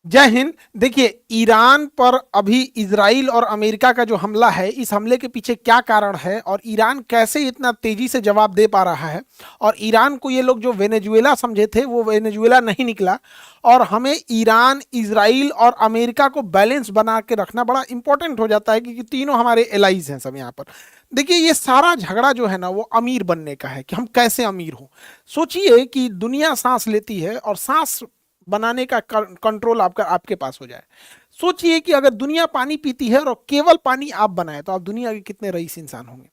जय हिंद। देखिए, ईरान पर अभी इजराइल और अमेरिका का जो हमला है, इस हमले के पीछे क्या कारण है और ईरान कैसे इतना तेजी से जवाब दे पा रहा है। और ईरान को ये लोग जो वेनेजुएला समझे थे वो वेनेजुएला नहीं निकला। और हमें ईरान, इजराइल और अमेरिका को बैलेंस बना के रखना बड़ा इंपॉर्टेंट हो जाता है, क्योंकि तीनों हमारे एलाइज हैं सब यहाँ पर। देखिए, ये सारा झगड़ा जो है ना, वो अमीर बनने का है कि हम कैसे अमीर हों। सोचिए कि दुनिया सांस लेती है और सांस बनाने का कंट्रोल आपका आपके पास हो जाए। सोचिए कि अगर दुनिया पानी पीती है और केवल पानी आप बनाए, तो आप दुनिया के कितने रईस इंसान होंगे।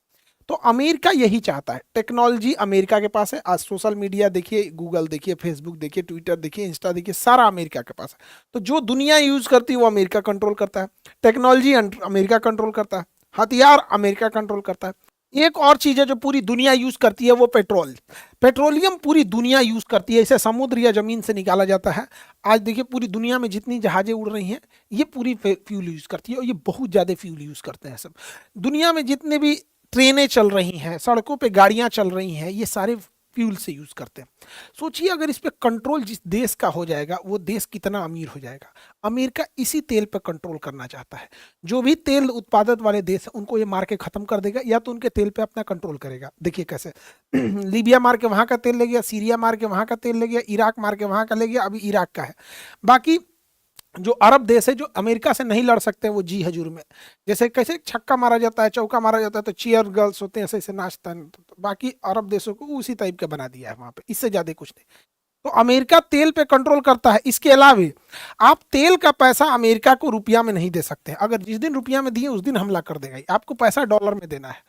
तो अमेरिका यही चाहता है। टेक्नोलॉजी अमेरिका के पास है। आज सोशल मीडिया देखिए, गूगल देखिए, फेसबुक देखिए, ट्विटर देखिए, इंस्टा देखिए, सारा अमेरिका के पास है। तो जो दुनिया यूज करती है वो अमेरिका कंट्रोल करता है। टेक्नोलॉजी अमेरिका कंट्रोल करता है। हथियार अमेरिका कंट्रोल करता है। एक और चीज है जो पूरी दुनिया यूज करती है, वो पेट्रोल। पेट्रोलियम पूरी दुनिया यूज करती है। इसे समुद्र या जमीन से निकाला जाता है। आज देखिए, पूरी दुनिया में जितनी जहाजें उड़ रही हैं, ये पूरी फ्यूल यूज करती है, और ये बहुत ज्यादा फ्यूल यूज करते हैं सब। दुनिया में जितने भी ट्रेनें चल रही हैं, सड़कों पे गाड़ियां चल रही हैं, ये सारे फ्यूल से यूज करते हैं। सोचिए, अगर इस पे कंट्रोल जिस देश का हो जाएगा, वो देश कितना अमीर हो जाएगा। अमेरिका इसी तेल पे कंट्रोल करना चाहता है। जो भी तेल उत्पादक वाले देश हैं, उनको ये मार के खत्म कर देगा, या तो उनके तेल पे अपना कंट्रोल करेगा। देखिए कैसे लीबिया मार के वहां का तेल ले गया, सीरिया मार के वहां का तेल ले गया, इराक मार के वहां का ले गया, अभी इराक का है। बाकी जो अरब देश है, जो अमेरिका से नहीं लड़ सकते, वो जी हजूर में। जैसे कैसे छक्का मारा जाता है, चौका मारा जाता है, तो चीयर गर्ल्स होते हैं, ऐसे ऐसे नाचता है। तो बाकी अरब देशों को उसी टाइप का बना दिया है वहां पे, इससे ज्यादा कुछ नहीं। तो अमेरिका तेल पे कंट्रोल करता है। इसके अलावा आप तेल का पैसा अमेरिका को रुपया में नहीं दे सकते। अगर जिस दिन रुपया में दिए, उस दिन हमला कर देगा। आपको पैसा डॉलर में देना है।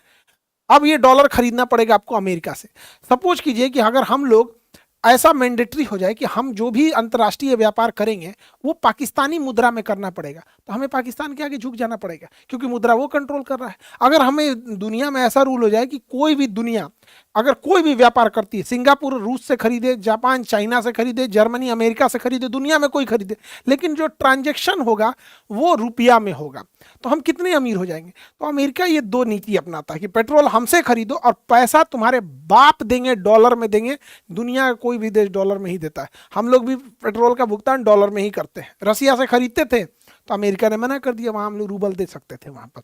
अब ये डॉलर खरीदना पड़ेगा आपको अमेरिका से। सपोज कीजिए कि अगर हम लोग ऐसा मैंडेटरी हो जाए कि हम जो भी अंतर्राष्ट्रीय व्यापार करेंगे, वो पाकिस्तानी मुद्रा में करना पड़ेगा, तो हमें पाकिस्तान के आगे झुक जाना पड़ेगा, क्योंकि मुद्रा वो कंट्रोल कर रहा है। अगर हमें दुनिया में ऐसा रूल हो जाए कि कोई भी दुनिया अगर कोई भी व्यापार करती है, सिंगापुर रूस से खरीदे, जापान चाइना से खरीदे, जर्मनी अमेरिका से खरीदे, दुनिया में कोई खरीदे, लेकिन जो ट्रांजेक्शन होगा वो रुपया में होगा, तो हम कितने अमीर हो जाएंगे। तो अमेरिका ये दो नीति अपनाता है कि पेट्रोल हमसे खरीदो और पैसा तुम्हारे बाप देंगे, डॉलर में देंगे। दुनिया का कोई भी देश डॉलर में ही देता है। हम लोग भी पेट्रोल का भुगतान डॉलर में ही करते हैं। रसिया से खरीदते थे, तो अमेरिका ने मना कर दिया, वहां हम लोग रूबल दे सकते थे वहां पर।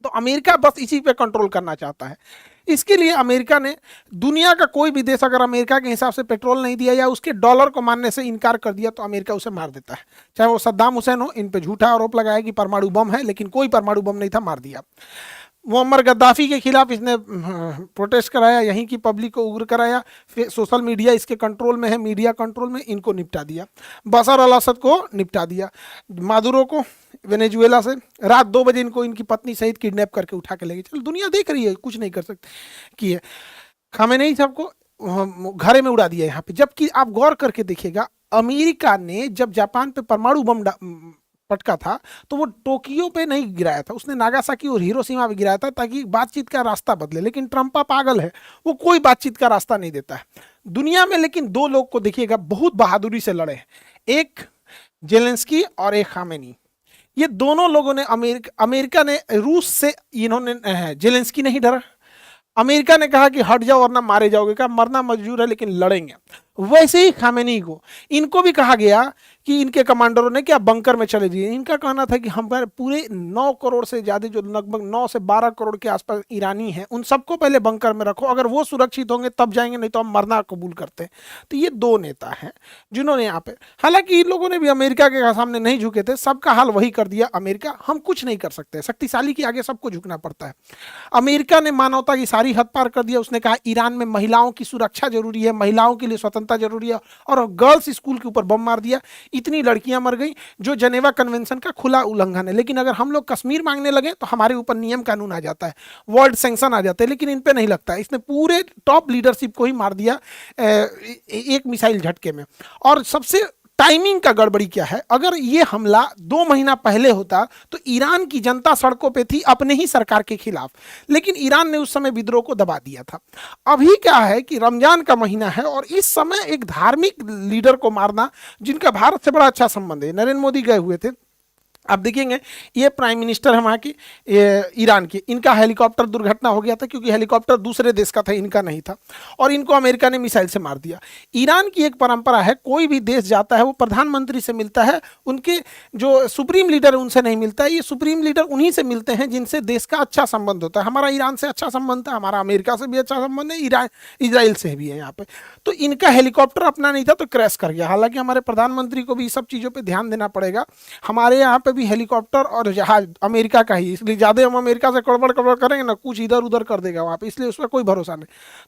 तो अमेरिका बस इसी पे कंट्रोल करना चाहता है। इसके लिए अमेरिका ने, दुनिया का कोई भी देश अगर अमेरिका के हिसाब से पेट्रोल नहीं दिया या उसके डॉलर को मानने से इनकार कर दिया, तो अमेरिका उसे मार देता है। चाहे वो सद्दाम हुसैन हो। इन पे झूठा आरोप लगाया कि परमाणु बम है, लेकिन कोई परमाणु बम नहीं था, मार दिया। मुअम्मर गद्दाफी के खिलाफ इसने प्रोटेस्ट कराया, यहीं की पब्लिक को उग्र कराया। फिर सोशल मीडिया इसके कंट्रोल में है, मीडिया कंट्रोल में, इनको निपटा दिया। बशर अल असद को निपटा दिया। मादुरो को वेनेजुएला से रात 2 बजे इनको इनकी पत्नी सहित किडनैप करके उठा के ले गए। चलो, दुनिया देख रही है, कुछ नहीं कर सकती कि खामेनेई साहब को घरे में उड़ा दिया यहाँ पे। जबकि आप गौर करके देखिएगा, अमेरिका ने जब जापान पे परमाणु बम पटका था, तो वो टोक्यो पे नहीं गिराया था, उसने नागासाकी और हिरोशिमा पे गिराया था, ताकि बातचीत का रास्ता बदले। लेकिन ट्रंपा पागल है, वो कोई बातचीत का रास्ता नहीं देता है दुनिया में। लेकिन दो लोग को देखिएगा, बहुत बहादुरी से लड़े हैं। एक जेलेंस्की और एक खामेनी। ये दोनों लोगों ने, अमेरिका ने रूस से, इन्होंने, जेलेंस्की नहीं डरा। अमेरिका ने कहा कि हट जाओ वरना मारे जाओगे, कहा मरना मंजूर है लेकिन लड़ेंगे। वैसे ही खामेनी को, इनको भी कहा गया कि इनके कमांडरों ने क्या बंकर में चले जाइए। इनका कहना था कि हमारे पूरे 9 करोड़ से ज्यादा, जो लगभग 9 से 12 करोड़ के आसपास ईरानी हैं, उन सबको पहले बंकर में रखो, अगर वो सुरक्षित होंगे तब जाएंगे, नहीं तो हम मरना कबूल करते हैं। तो ये दो नेता हैं जिन्होंने यहाँ पे, हालांकि इन लोगों ने भी अमेरिका के सामने नहीं झुके थे, सबका हाल वही कर दिया। अमेरिका, हम कुछ नहीं कर सकते, शक्तिशाली के आगे सबको झुकना पड़ता है। अमेरिका ने मानवता की सारी हद पार कर दिया। उसने कहा ईरान में महिलाओं की सुरक्षा जरूरी है, महिलाओं के लिए स्वतंत्रता जरूरी है, और गर्ल्स स्कूल के ऊपर बम मार दिया। इतनी लड़कियां मर गई, जो जेनेवा कन्वेंशन का खुला उल्लंघन है। लेकिन अगर हम लोग कश्मीर मांगने लगे, तो हमारे ऊपर नियम कानून आ जाता है, वर्ल्ड सैंक्शन आ जाते हैं। लेकिन इन पे नहीं लगता है। इसने पूरे टॉप लीडरशिप को ही मार दिया एक मिसाइल झटके में। और सबसे टाइमिंग का गड़बड़ी क्या है, अगर ये हमला 2 महीना पहले होता, तो ईरान की जनता सड़कों पे थी अपने ही सरकार के खिलाफ, लेकिन ईरान ने उस समय विद्रोह को दबा दिया था। अभी क्या है कि रमजान का महीना है, और इस समय एक धार्मिक लीडर को मारना, जिनका भारत से बड़ा अच्छा संबंध है, नरेंद्र मोदी गए हुए थे, आप देखेंगे ये प्राइम मिनिस्टर है वहाँ की, ईरान की, इनका हेलीकॉप्टर दुर्घटना हो गया था क्योंकि हेलीकॉप्टर दूसरे देश का था, इनका नहीं था, और इनको अमेरिका ने मिसाइल से मार दिया। ईरान की एक परंपरा है, कोई भी देश जाता है वो प्रधानमंत्री से मिलता है, उनके जो सुप्रीम लीडर है उनसे नहीं मिलता है। ये सुप्रीम लीडर उन्हीं से मिलते हैं जिनसे देश का अच्छा संबंध होता है। हमारा ईरान से अच्छा संबंध है, हमारा अमेरिका से भी अच्छा संबंध है, ईरान इसराइल से भी है यहाँ पे। तो इनका हेलीकॉप्टर अपना नहीं था तो क्रैश कर गया। हालांकि हमारे प्रधानमंत्री को भी सब चीज़ों पर ध्यान देना पड़ेगा। हमारे यहाँ पे भी हेलीकॉप्टर और जहाज अमेरिका का ही, इसलिए ज़्यादा हम अमेरिका से कड़बड़ कड़बड़ करेंगे ना, कुछ इधर उधर कर देगा वहाँ पे, इसलिए उस पर कोई भरोसा नहीं।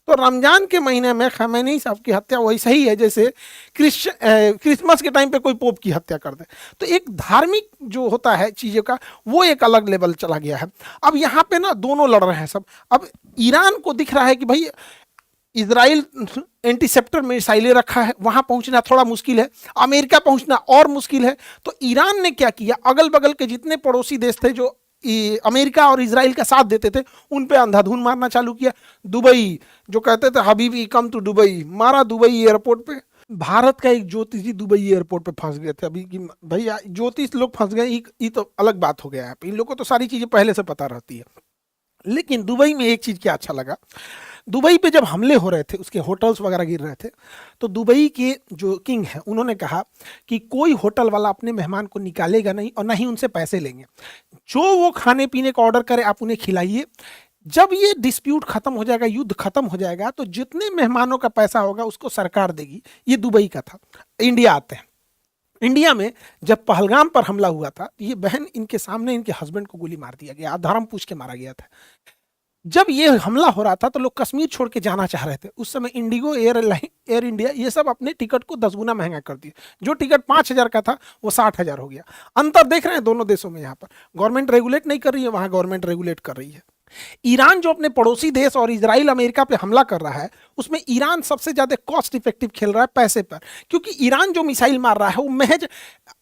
तो रमजान के महीने में खमैनी साहब की हत्या वैसे ही है जैसे क्रिसमस के टाइम पे कोई पोप की हत्या कर दे। तो एक धार्मिक जो होता है चीज़ों का वो एक अलग लेवल चला गया है। अब यहाँ पे ना दोनों लड़ रहे हैं सब। अब ईरान को दिख रहा है कि भाई इजराइल एंटीसेप्टर मिसाइलें रखा है, वहां पहुंचना थोड़ा मुश्किल है, अमेरिका पहुंचना और मुश्किल है। तो ईरान ने क्या किया, अगल बगल के जितने पड़ोसी देश थे जो अमेरिका और इजराइल का साथ देते थे उन पे अंधाधुन मारना चालू किया। दुबई जो कहते थे हबीबी कम टू दुबई, मारा दुबई एयरपोर्ट पे। भारत का एक ज्योतिषी दुबई एयरपोर्ट पे फंस गए थे अभी कि भाई ज्योतिष लोग फंस गए, ये तो अलग बात हो गया है। इन लोगों को तो सारी चीजें पहले से पता रहती है। लेकिन दुबई में एक चीज क्या अच्छा लगा, दुबई पे जब हमले हो रहे थे, उसके होटल्स वगैरह गिर रहे थे, तो दुबई के जो किंग हैं उन्होंने कहा कि कोई होटल वाला अपने मेहमान को निकालेगा नहीं और ना ही उनसे पैसे लेंगे, जो वो खाने पीने का ऑर्डर करे आप उन्हें खिलाइए। जब ये डिस्प्यूट खत्म हो जाएगा, युद्ध खत्म हो जाएगा, तो जितने मेहमानों का पैसा होगा उसको सरकार देगी। ये दुबई का था। इंडिया आते हैं, इंडिया में जब पहलगाम पर हमला हुआ था, ये बहन इनके सामने इनके हस्बैंड को गोली मार दिया गया, धर्म पूछ के मारा गया था। जब ये हमला हो रहा था तो लोग कश्मीर छोड़ के जाना चाह रहे थे। उस समय इंडिगो, एयर इंडिया, ये सब अपने टिकट को 10 गुना महंगा कर दिए। जो टिकट 5,000 का था वो 60,000 हो गया। अंतर देख रहे हैं दोनों देशों में। यहाँ पर गवर्नमेंट रेगुलेट नहीं कर रही है, वहां गवर्नमेंट रेगुलेट कर रही है। ईरान जो अपने पड़ोसी देश और इजराइल अमेरिका पे हमला कर रहा है, उसमें ईरान सबसे ज्यादा कॉस्ट इफेक्टिव खेल रहा है पैसे पर, क्योंकि ईरान जो मिसाइल मार रहा है वो महज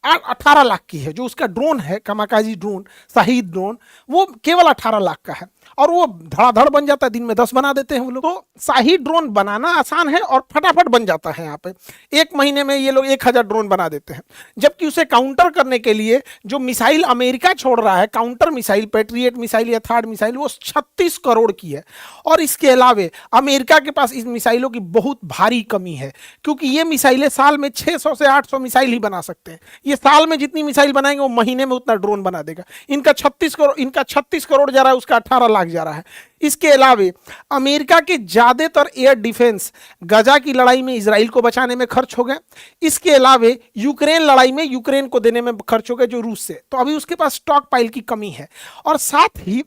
18 लाख की है। जो उसका ड्रोन है, कमाकाजी ड्रोन, शाहीद ड्रोन, वो केवल 18 लाख का है और वो धड़ाधड़ बन जाता है। दिन में 10 बना देते हैं वो लोग। तो शाहीद ड्रोन बनाना आसान है और फटाफट बन जाता है। यहाँ पे 1 महीने में ये लोग 1000 ड्रोन बना देते हैं। जबकि उसे काउंटर करने के लिए जो मिसाइल अमेरिका छोड़ रहा है, काउंटर मिसाइल, पैट्रियट मिसाइल या थर्ड मिसाइल, वो 36 करोड़ की है। और इसके अलावे अमेरिका के पास इस मिसाइलों की बहुत भारी कमी है, क्योंकि ये मिसाइलें साल में 600 से 800 मिसाइल ही बना सकते हैं। ये साल में जितनी मिसाइल बनाएंगे वो महीने में उतना ड्रोन बना देगा। इनका 36 करोड़ जा रहा है, उसका 18 लाख जा रहा है। इसके अलावे अमेरिका के ज्यादातर एयर डिफेंस गजा की लड़ाई में इजराइल को बचाने में खर्च हो गए। इसके अलावे यूक्रेन लड़ाई में यूक्रेन को देने में खर्च हो गए जो रूस से। तो अभी उसके पास स्टॉक पाइल की कमी है। और साथ ही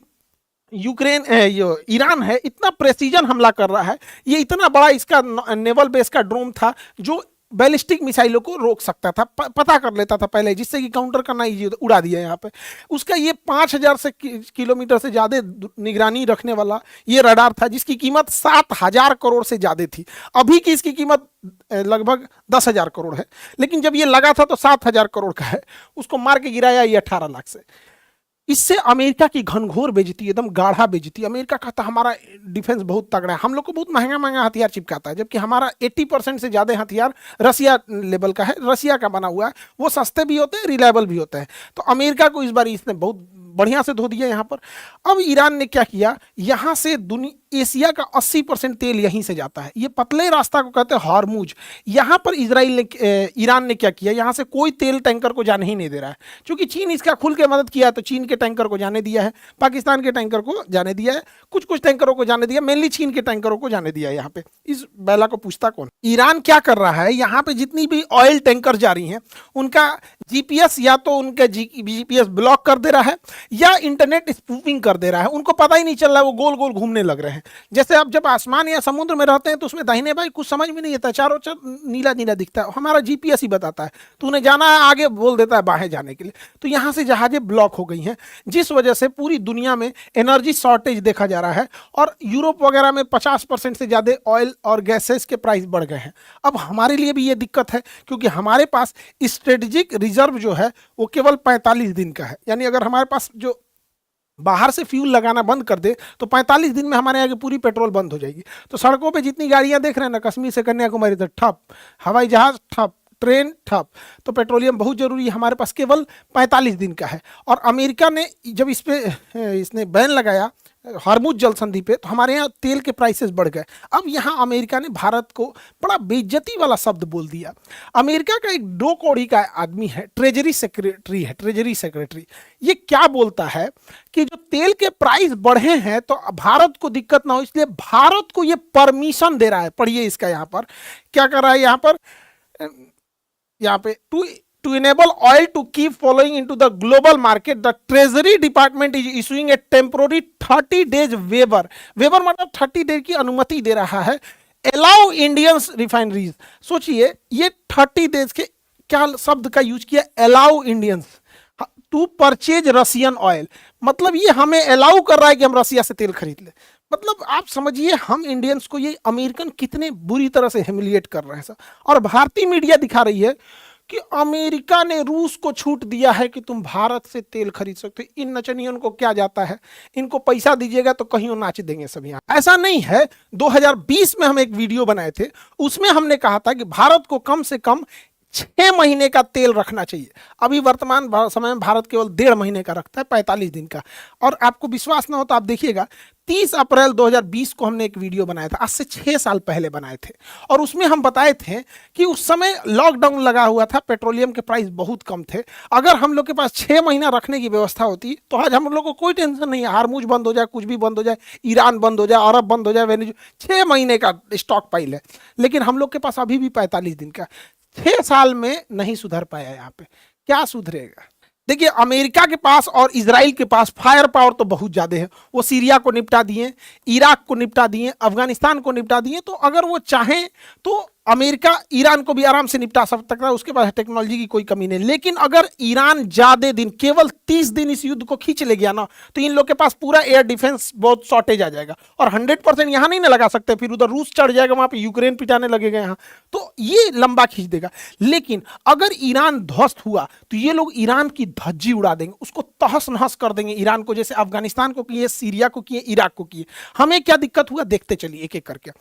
ईरान है, इतना प्रेसिजन हमला कर रहा है। ये इतना बड़ा इसका नेवल बेस का ड्रोन था जो बैलिस्टिक मिसाइलों को रोक सकता था, पता कर लेता था पहले, जिससे कि काउंटर करना इजी होता। उड़ा दिया यहाँ पे उसका। ये 5000 से किलोमीटर से ज़्यादा निगरानी रखने वाला ये रडार था, जिसकी कीमत 7000 करोड़ से ज़्यादा थी। अभी की इसकी कीमत लगभग 10,000 करोड़ है, लेकिन जब ये लगा था तो 7000 करोड़ का है। उसको मार के गिराया ये 18 लाख से। इससे अमेरिका की घनघोर बेइज्जती, एकदम गाढ़ा बेइज्जती। अमेरिका कहता हमारा डिफेंस बहुत तगड़ा है, हम लोग को बहुत महंगा महंगा हथियार चिपकाता है, जबकि हमारा 80% से ज़्यादा हथियार रसिया लेवल का है, रसिया का बना हुआ है। वो सस्ते भी होते हैं, रिलायबल भी होते हैं। तो अमेरिका को इस बार इसने बहुत बढ़िया से धो दिया यहाँ पर। अब ईरान ने क्या किया, यहाँ से एशिया का 80% तेल यहीं से जाता है। ये पतले रास्ता को कहते हैं हॉर्मुज। यहाँ पर ईरान ने क्या किया, यहाँ से कोई तेल टैंकर को जाने ही नहीं दे रहा है, क्योंकि चीन इसका खुल के मदद किया है। तो चीन के टैंकर को जाने दिया है, पाकिस्तान के टैंकर को जाने दिया है, कुछ कुछ टैंकरों को जाने दिया, मेनली चीन के टैंकरों को जाने दिया है। यहाँ पे इस बैला को पूछता कौन। ईरान क्या कर रहा है, यहाँ पे जितनी भी ऑयल टैंकर जा रही हैं उनका जीपीएस या तो उनका जीपीएस ब्लॉक कर दे रहा है या इंटरनेट स्पूफिंग कर दे रहा है। उनको पता ही नहीं चल रहा है, वो गोल गोल घूमने लग रहे हैं। जैसे आप जब आसमान या समुद्र में रहते हैं तो उसमें दाहिने बाएं कुछ समझ में नहीं आता, चारों नीला नीला दिखता है, हमारा जीपीएस ही बताता है। तो उन्हें जाना है आगे, बोल देता है बाहें जाने के लिए। तो यहाँ से जहाजें ब्लॉक हो गई हैं, जिस वजह से पूरी दुनिया में एनर्जी शॉर्टेज देखा जा रहा है। और यूरोप वगैरह में 50% से ज़्यादा ऑयल और गैसेस के प्राइस बढ़ गए हैं। अब हमारे लिए भी ये दिक्कत है, क्योंकि हमारे पास स्ट्रेटेजिक रिजर्व जो है वो केवल 45 दिन का है। यानी अगर हमारे पास जो बाहर से फ्यूल लगाना बंद कर दे तो 45 दिन में हमारे यहाँ की पूरी पेट्रोल बंद हो जाएगी। तो सड़कों पे जितनी गाड़ियां देख रहे हैं ना, कश्मीर से कन्याकुमारी तक ठप, हवाई जहाज ठप ट्रेन ठप, तो पेट्रोलियम बहुत जरूरी है, हमारे पास केवल 45 दिन का है। और अमेरिका ने जब इस पे इसने बैन लगाया हार्मुज जल संधि पे, तो हमारे यहाँ तेल के प्राइसेस बढ़ गए। अब यहाँ अमेरिका ने भारत को बड़ा बेइज्जती वाला शब्द बोल दिया। अमेरिका का एक 2 कौड़ी का आदमी है, ट्रेजरी सेक्रेटरी, ये क्या बोलता है कि जो तेल के प्राइस बढ़े हैं तो भारत को दिक्कत ना हो, इसलिए भारत को ये परमिशन दे रहा है। पढ़िए इसका, यहाँ पर क्या कर रहा है, यहाँ पे to enable oil to keep flowing into the global market, the Treasury Department is issuing a temporary 30 days waiver मतलब 30 डेज की अनुमति दे रहा है, allow Indian refineries। सोचिए ये 30 डेज के क्या शब्द का यूज किया, allow Indians to purchase Russian oil, मतलब ये हमें अलाउ कर रहा है कि हम रसिया से तेल खरीद ले। मतलब आप समझिए हम इंडियंस को ये अमेरिकन कितने बुरी तरह से हेमिलिएट कर रहे हैं सर। और भारतीय मीडिया दिखा रही है कि अमेरिका ने रूस को छूट दिया है कि तुम भारत से तेल खरीद सकते हो। इन नचनियों को क्या जाता है, इनको पैसा दीजिएगा तो कहीं नाच देंगे सब यहाँ। ऐसा नहीं है, 2020 में हम एक वीडियो बनाए थे, उसमें हमने कहा था कि भारत को कम से कम 6 महीने का तेल रखना चाहिए। अभी वर्तमान समय में भारत केवल 1.5 महीने का रखता है, 45 दिन का। और आपको विश्वास ना हो तो आप देखिएगा, 30 अप्रैल 2020 को हमने एक वीडियो बनाया था, आज से 6 साल पहले बनाए थे, और उसमें हम बताए थे कि उस समय लॉकडाउन लगा हुआ था, पेट्रोलियम के प्राइस बहुत कम थे। अगर हम लोग के पास 6 महीना रखने की व्यवस्था होती तो आज हम लोग को कोई टेंशन नहीं है, हार्मुज बंद हो जाए, कुछ भी बंद हो जाए, ईरान बंद हो जाए, अरब बंद हो जाए, वेनेजुएला, 6 महीने का स्टॉक पाइल है। लेकिन हम लोग के पास अभी भी 45 दिन का। 6 साल में नहीं सुधर पाया, यहाँ पे क्या सुधरेगा। देखिए अमेरिका के पास और इजराइल के पास फायर पावर तो बहुत ज्यादा है, वो सीरिया को निपटा दिए, इराक को निपटा दिए, अफगानिस्तान को निपटा दिए, तो अगर वो चाहें तो अमेरिका ईरान को भी आराम से निपटा सकता है, उसके पास टेक्नोलॉजी की कोई कमी नहीं। लेकिन अगर ईरान ज्यादा दिन, केवल 30 दिन इस युद्ध को खींच ले गया ना, तो इन लोग के पास पूरा एयर डिफेंस बहुत शॉर्टेज आ जाएगा, और 100% यहाँ नहीं ना लगा सकते, फिर उधर रूस चढ़ जाएगा, वहां पे यूक्रेन पिटाने लगेगा यहाँ, तो ये लंबा खींच देगा। लेकिन अगर ईरान ध्वस्त हुआ तो ये लोग ईरान की धज्जी उड़ा देंगे, उसको तहस नहस कर देंगे ईरान को, जैसे अफगानिस्तान को किए, सीरिया को किए, इराक को किए। हमें क्या दिक्कत हुआ देखते चलिए एक एक करके।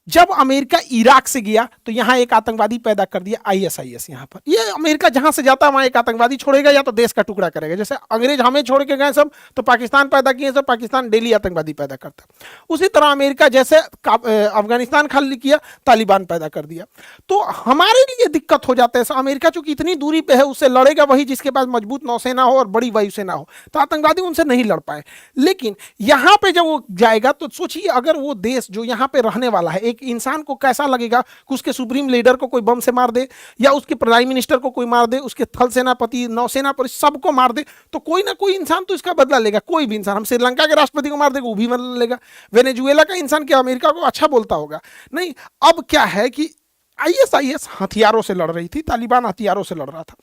जब अमेरिका इराक से गया तो यहां एक आतंकवादी पैदा कर दिया, आईएसआईएस। यहां पर ये अमेरिका जहां से जाता है वहां एक आतंकवादी छोड़ेगा या तो देश का टुकड़ा करेगा। जैसे अंग्रेज हमें छोड़ के गए सब, तो पाकिस्तान पैदा किए सब, पाकिस्तान डेली आतंकवादी पैदा करता। उसी तरह अमेरिका जैसे अफगानिस्तान खाली किया, तालिबान पैदा कर दिया। तो हमारे लिए दिक्कत हो जाता है। अमेरिका चूंकि इतनी दूरी पे है, उससे लड़ेगा वही जिसके पास मजबूत नौसेना हो और बड़ी वायुसेना हो, तो आतंकवादी उनसे नहीं लड़ पाए। लेकिन यहां पे जब वो जाएगा तो सोचिए, अगर वो देश जो यहां पे रहने वाला है, एक इंसान को कैसा लगेगा कि उसके सुप्रीम लीडर को कोई बम से मार दे, या उसके प्राइम मिनिस्टर को कोई मार दे, उसके थल सेनापति, नौसेना पर सबको मार दे, तो कोई ना कोई इंसान तो इसका बदला लेगा। कोई भी इंसान, हम श्रीलंका के राष्ट्रपति को मार देगा, वो भी बदला लेगा। वेनेजुएला का इंसान क्या अमेरिका को अच्छा बोलता होगा? नहीं। अब क्या है कि आईएसआईएस हथियारों से लड़ रही थी, तालिबान हथियारों से लड़ रहा था,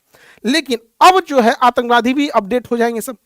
लेकिन अब जो है आतंकवादी भी अपडेट हो जाएंगे सब।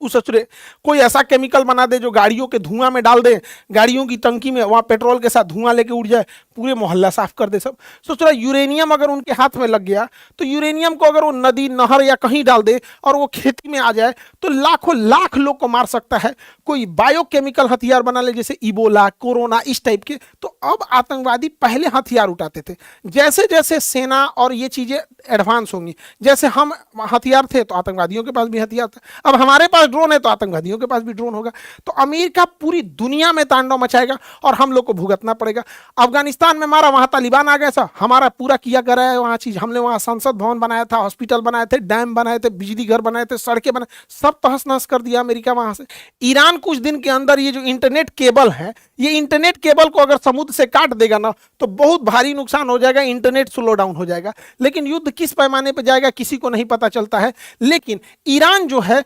उसरे कोई ऐसा केमिकल बना दे जो गाड़ियों के धुआं में डाल दे, गाड़ियों की टंकी में वहां पेट्रोल के साथ धुआं लेके उड़ जाए, पूरे मोहल्ला साफ कर दे सब। सोच रहा यूरेनियम अगर उनके हाथ में लग गया तो यूरेनियम को अगर वो नदी, नहर या कहीं डाल दे और वो खेती में आ जाए तो लाखों लाख लोग को मार सकता है। कोई बायोकेमिकल हथियार बना ले, जैसे इबोला, कोरोना, इस टाइप के। तो अब आतंकवादी पहले हथियार उठाते थे, जैसे जैसे सेना और ये चीजें एडवांस होंगी, जैसे हम हथियार थे तो आतंकवादियों के पास भी हथियार था, अब हमारे पास ड्रोन है तो आतंकवादियों के पास भी ड्रोन होगा। तो अमेरिका पूरी दुनिया में तांडव मचाएगा और हम लोग को भुगतना पड़ेगा। अफगानिस्तान में मारा, वहां तालिबान आ गया, सा हमारा पूरा किया करा है वहां चीज। हमने वहां संसद भवन बनाया था, हॉस्पिटल बनाए थे, डैम बनाए थे, बिजली घर बनाए थे, सड़कें बनाए, सब तहस नहस कर दिया अमेरिका वहां से। ईरान कुछ दिन के अंदर ये जो इंटरनेट केबल है, ये इंटरनेट केबल को अगर समुद्र से काट देगा ना तो बहुत भारी नुकसान हो जाएगा, इंटरनेट स्लो डाउन हो जाएगा। लेकिन युद्ध किस पैमाने पर जाएगा किसी को नहीं पता चलता है। लेकिन ईरान जो है,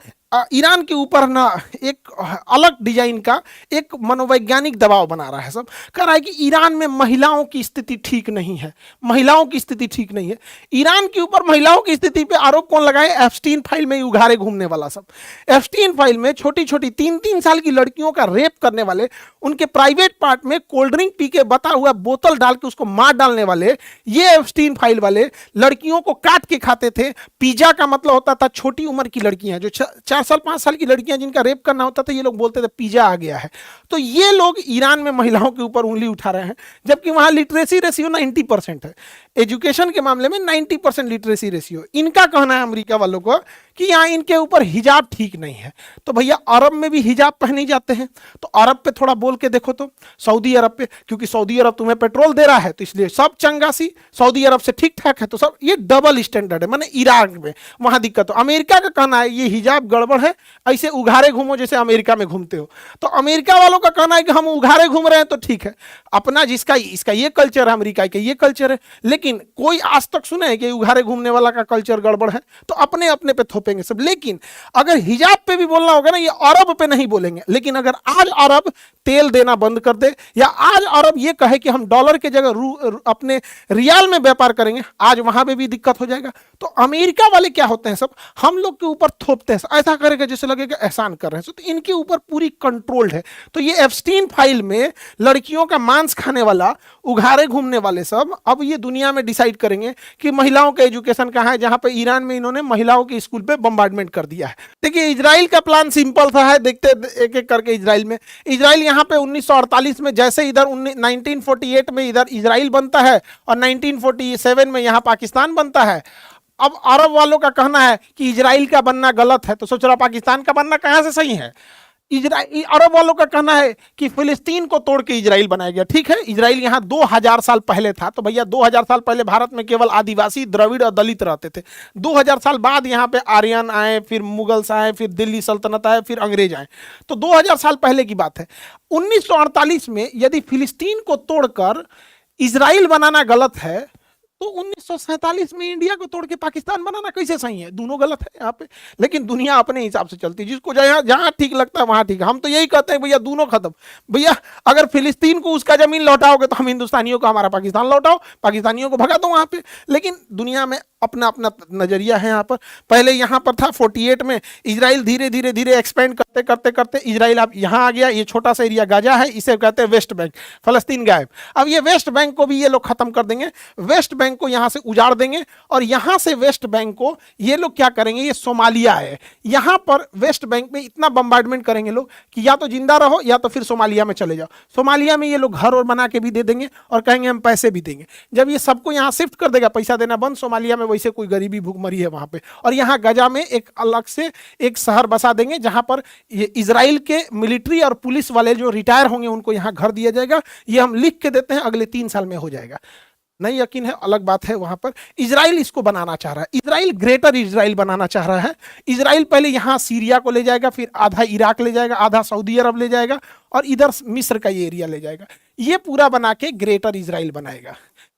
ईरान के ऊपर ना एक अलग डिजाइन का एक मनोवैज्ञानिक दबाव बना रहा है सब। कह रहा है कि ईरान में महिलाओं की स्थिति ठीक नहीं है, महिलाओं की स्थिति ठीक नहीं है। ईरान के ऊपर महिलाओं की स्थिति पे आरोप कौन लगाए? एप्स्टीन फाइल में उघारे घूमने वाला सब। एप्स्टीन फाइल में छोटी छोटी 3-3 साल की लड़कियों का रेप करने वाले, उनके प्राइवेट पार्ट में कोल्ड ड्रिंक पी के बता हुआ बोतल डाल के उसको मार डालने वाले, ये एप्स्टीन फाइल वाले लड़कियों को काट के खाते थे। पिज्जा का मतलब होता था छोटी उम्र की लड़कियां जो 4 4 साल 5 साल की लड़कियां जिनका रेप करना होता था, ये लोग बोलते थे पिज्जा आ गया है। तो ये लोग ईरान में महिलाओं के ऊपर उंगली उठा रहे हैं, जबकि वहां लिटरेसी रेशियो 90% है। एजुकेशन के मामले में 90% लिटरेसी रेशियो। इनका कहना है अमेरिका वालों को कि यहाँ इनके ऊपर हिजाब ठीक नहीं है। तो भैया अरब में भी हिजाब पहने जाते हैं, तो अरब पे थोड़ा बोल के देखो तो, सऊदी अरब पे, क्योंकि सऊदी अरब तुम्हें पेट्रोल दे रहा है तो इसलिए सब चंगासी, सऊदी अरब से ठीक ठाक है तो सब, ये डबल स्टैंडर्ड है। माने ईरान में वहां दिक्कत हो। अमेरिका का कहना है ये हिजाब गड़बड़ है, ऐसे उघारे घूमो जैसे अमेरिका में घूमते हो। तो अमेरिका वालों का कहना है कि हम उघारे घूम रहे हैं तो ठीक है, अपना जिसका इसका ये कल्चर है, अमेरिका का ये कल्चर है। लेकिन कोई आज तक सुने है कि उघारे घूमने वाला का कल्चर गड़बड़ है? तो अपने अपने पे थोपेंगे सब। लेकिन अगर हिजाब पे भी बोलना होगा ना, ये अरब पे नहीं बोलेंगे। लेकिन अगर आज अरब तेल देना बंद कर दे, या आज अरब ये कहे कि हम डॉलर के जगह अपने रियाल में व्यापार करेंगे, आज वहां पे भी दिक्कत हो जाएगा। तो अमेरिका वाले क्या होते हैं, सब हम लोग के ऊपर थोपते हैं, ऐसा करेगा जैसे लगेगा एहसान कर रहे हैं। तो इनके ऊपर पूरी कंट्रोल्ड है। तो ये एप्स्टीन फाइल में लड़कियों का मांस खाने वाला, उघारे घूमने वाले सब अब ये दुनिया में डिसाइड करेंगे कि महिलाओं का एजुकेशन कहाँ है, जहां पे ईरान में इन्होंने महिलाओं के स्कूल पे बम्बार्डमेंट कर दिया है। देखिए इजराइल का प्लान सिंपल सा है, देखते एक एक करके। इजराइल यहाँ पे 1948 में जैसे इधर 1948 में इधर इजराइल बनता है और 1947 में यहाँ पाकिस्तान बनता है। अब अरब वालों का कहना है कि इजराइल का बनना गलत है, तो सोच रहा पाकिस्तान का बनना कहां से सही है। अरब वालों का कहना है कि फिलिस्तीन को तोड़ के इजराइल बनाया गया। ठीक है, इजराइल यहाँ 2000 साल पहले था, तो भैया 2000 साल पहले भारत में केवल आदिवासी, द्रविड़ और दलित रहते थे। 2000 साल बाद यहाँ पे आर्यन आए, फिर मुगल्स आए, फिर दिल्ली सल्तनत आए, फिर अंग्रेज आए। तो 2000 साल पहले की बात है। 1948 में यदि फिलिस्तीन को तोड़कर इजराइल बनाना गलत है, तो 1947 में इंडिया को तोड़ के पाकिस्तान बनाना कैसे सही है? दोनों गलत है यहाँ पे। लेकिन दुनिया अपने हिसाब से चलती है, जिसको जहां जहां ठीक लगता है वहां ठीक है। हम तो यही कहते हैं भैया दोनों खत्म। भैया अगर फिलिस्तीन को उसका जमीन लौटाओगे तो हम हिंदुस्तानियों को हमारा पाकिस्तान लौटाओ, पाकिस्तानियों को भगा दो वहां पे। लेकिन दुनिया में अपना अपना नजरिया है यहाँ पर। पहले यहाँ पर था 48 में, इजराइल धीरे धीरे धीरे एक्सपेंड करते करते करते इजराइल अब यहाँ आ गया। ये छोटा सा एरिया गाजा है, इसे कहते हैं वेस्ट बैंक, फलस्तीन गायब। अब ये वेस्ट बैंक को भी ये लोग खत्म कर देंगे, वेस्ट बैंक को यहाँ से उजाड़ देंगे। और यहाँ से वेस्ट बैंक को ये लोग क्या करेंगे, ये सोमालिया है, यहाँ पर वेस्ट बैंक में इतना बम्बार्डमेंट करेंगे लोग कि या तो जिंदा रहो या तो फिर सोमालिया में चले जाओ। सोमालिया में ये लोग घर और बना के भी दे देंगे और कहेंगे हम पैसे भी देंगे। जब ये सबको यहाँ शिफ्ट कर देगा, पैसा देना बंद, सोमालिया में वैसे कोई गरीबी भूखमरी है वहां पे, और यहाँ गजा में एक अलग से एक शहर बसा देंगे जहां पर ये इजराइल के मिलिट्री और पुलिस वाले जो रिटायर होंगे उनको यहाँ घर दिया जाएगा। ये हम लिख के देते हैं, अगले 3 साल में हो जाएगा। नहीं यकीन है अलग बात है। वहां पर इजराइल इसको बनाना चाह रहा है, इजराइल ग्रेटर इजराइल बनाना चाह रहा है। इजराइल पहले यहाँ सीरिया को ले जाएगा, फिर आधा इराक ले जाएगा, आधा सऊदी अरब ले जाएगा और इधर मिस्र का ये एरिया ले जाएगा। ये पूरा बना के ग्रेटर इजराइल बनाएगा।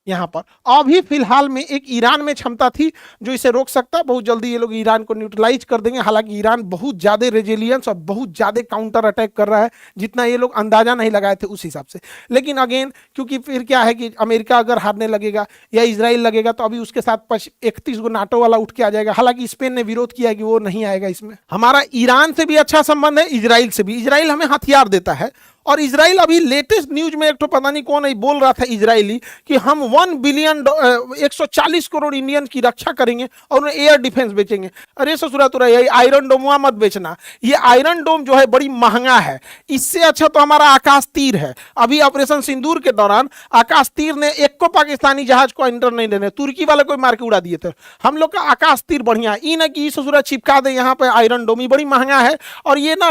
यहाँ पर अभी फिलहाल में एक ईरान में क्षमता थी जो इसे रोक सकता। बहुत जल्दी ये लोग ईरान को न्यूट्रलाइज कर देंगे। हालांकि ईरान बहुत ज्यादा रेजिलियंस और बहुत ज्यादा काउंटर अटैक कर रहा है, जितना ये लोग अंदाजा नहीं लगाए थे उस हिसाब से। लेकिन अगेन क्योंकि फिर क्या है कि अमेरिका अगर हारने लगेगा या इजराइल लगेगा तो अभी उसके साथ 31 गो नाटो वाला उठ के आ जाएगा। हालांकि स्पेन ने विरोध किया है कि वो नहीं आएगा इसमें। हमारा ईरान से भी अच्छा संबंध है, इजराइल से भी। इजराइल हमें हथियार देता है और इजराइल अभी लेटेस्ट न्यूज में एक तो पता नहीं कौन बोल रहा था इजरायली कि हम 1 बिलियन 140 करोड़ इंडियन की रक्षा करेंगे और उन्हें एयर डिफेंस बेचेंगे। अरे ससुरा तो रही आयरन डोम मत बेचना, ये आयरन डोम जो है बड़ी महंगा है। इससे अच्छा तो हमारा आकाश तीर है। अभी ऑपरेशन सिंदूर के दौरान आकाश तीर ने एक को पाकिस्तानी जहाज को एंटर नहीं देने, तुर्की वाले को मार के उड़ा दिए थे। हम लोग का आकाश तीर बढ़िया है, ई ना कि ससुरा चिपका दे यहाँ पे आयरन डोम, बड़ी महंगा है और ये ना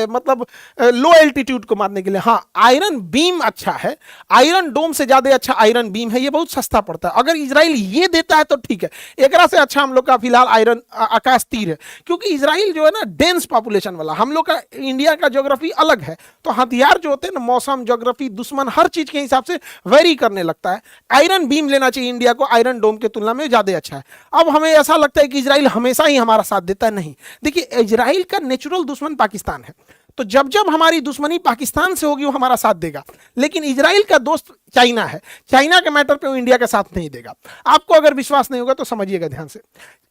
मतलब लो एल्टीट्यूड को मारने के लिए। हाँ आयरन बीम अच्छा है, आयरन डोम से ज्यादा अच्छा आयरन बीम है, ये बहुत सस्ता पड़ता है। अगर इजराइल ये देता है तो ठीक है, एकरा से अच्छा हम लोग का फिलहाल आयरन आकाश तीर है। क्योंकि इजराइल जो है ना डेंस पॉपुलेशन वाला, हम लोग का इंडिया का ज्योग्राफी अलग है, तो हथियार जो होते हैं ना मौसम, ज्योग्राफी, दुश्मन हर चीज के हिसाब से वेरी करने लगता है। आयरन बीम लेना चाहिए इंडिया को, आयरन डोम के तुलना में ज्यादा अच्छा है। अब हमें ऐसा लगता है कि इजराइल हमेशा ही हमारा साथ देता है, नहीं। देखिए इजराइल का नेचुरल दुश्मन पाकिस्तान है, तो जब जब हमारी दुश्मनी पाकिस्तान से होगी वो हमारा साथ देगा। लेकिन इजराइल का दोस्त चाइना है, चाइना के मैटर पे वो इंडिया का साथ नहीं देगा। आपको अगर विश्वास नहीं होगा तो समझिएगा ध्यान से,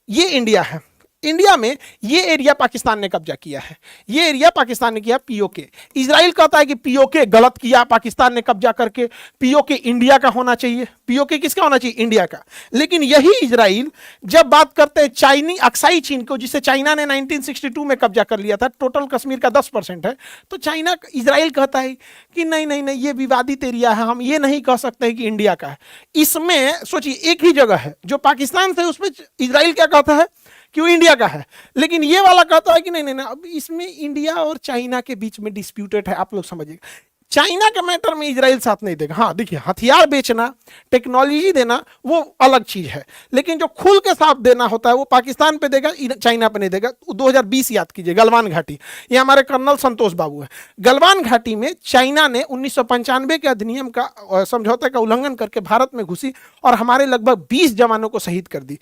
ये इंडिया है, इंडिया में ये एरिया पाकिस्तान ने कब्जा किया है, ये एरिया पाकिस्तान ने किया पीओके। इजराइल कहता है कि पीओके गलत किया पाकिस्तान ने कब्जा करके, पीओके इंडिया का होना चाहिए। पीओके किसका होना चाहिए? इंडिया का। लेकिन यही इजराइल जब बात करते हैं चाइनी अक्साई चीन को, जिसे चाइना ने 1962 में कब्जा कर लिया था, टोटल कश्मीर का 10% है, तो चाइना इजराइल कहता है कि नहीं नहीं नहीं, ये विवादित एरिया है, हम ये नहीं कह सकते कि इंडिया का है। इसमें सोचिए एक ही जगह है जो पाकिस्तान से, उसमें इजराइल क्या कहता है कि वो इंडिया का है, लेकिन ये वाला कहता है कि नहीं नहीं नहीं, अब इसमें इंडिया और चाइना के बीच में डिस्प्यूटेड है। आप लोग समझिएगा, चाइना के मैटर में इजराइल साथ नहीं देगा। हाँ देखिए, हथियार बेचना, टेक्नोलॉजी देना वो अलग चीज है, लेकिन जो खुल के साथ देना होता है वो पाकिस्तान पे देगा, चाइना पे नहीं देगा। 2020 याद कीजिए, गलवान घाटी, ये हमारे कर्नल संतोष बाबू है। गलवान घाटी में चाइना ने 1995 के अधिनियम का, समझौते का उल्लंघन करके भारत में घुसी और हमारे लगभग 20 जवानों को शहीद कर दी।